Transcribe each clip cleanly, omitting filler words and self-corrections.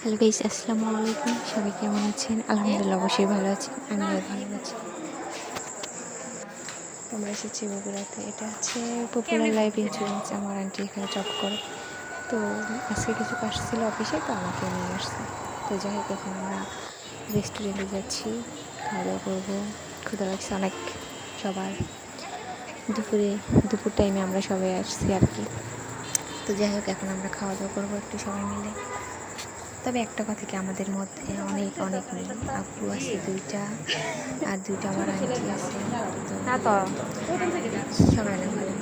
Hello guys, আসসালামু আলাইকুম। সবাই কেমন আছেন? আলহামদুলিল্লাহ, অবশ্যই ভালো আছি। আমিও ভালো আছি। আমরা এসেছি বগুড়াতে। এটা হচ্ছে পপুলার লাইফ ইন্স্যুরেন্স। আমার আন্টি এখানে জব করে। তো আজকে কিছু কাজ ছিল অফিসে, তো আমাকে নিয়ে আসছে। তো যাই হোক, এখন আমরা রেস্টুরেন্টে যাচ্ছি, খাওয়া দাওয়া করবো। ক্ষুধা লাগছে অনেক সবার। দুপুর টাইমে আমরা সবাই আসছি আর কি। তো যাই হোক, এখন আমরা খাওয়া দাওয়া করবো একটু সবাই মিলে। তবে একটা কথা কি, আমাদের মধ্যে অনেক অনেক মিল। আপু আছে দুইটা, আর দুইটা আমার আন্টি আছে। তো সবাই অনেক ভালো।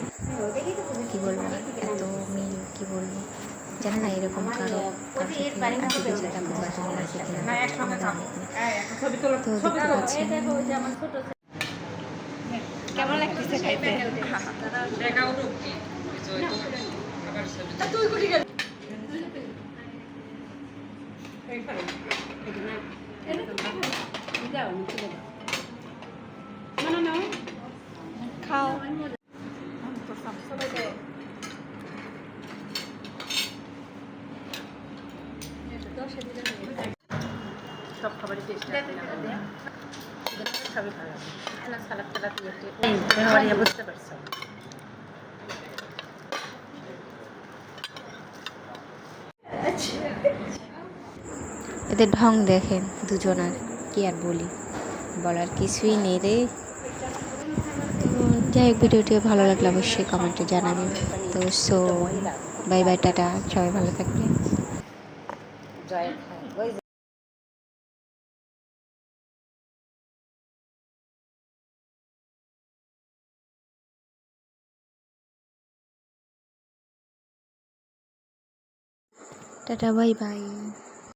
কী বলবো, এত মিল কী বলবো, জানি না এরকম কারোর সাথে আন্টিদের সাথে আপুদের সাথে মিল আছে কিনা। আমাদের অনেক মিল। তো দেখতে পাচ্ছেন কেমন লাগতেছে খাইতে? খাও। সব খাবারই টেস্ট আছে, সবই ভালো লাগে। সালাদ টালাদ দিয়ে বুঝতে পারছো। এদের ঢং দেখেন দুজনার, কি আর বলি, বলার কিছুই নেই রে। তো যাই হোক, ভিডিওটি ভালো লাগলে অবশ্যই কমেন্টে জানাবেন। তো বাই বাই, টাটা, সবাই ভালো থাকবেন। Tata, bye bye.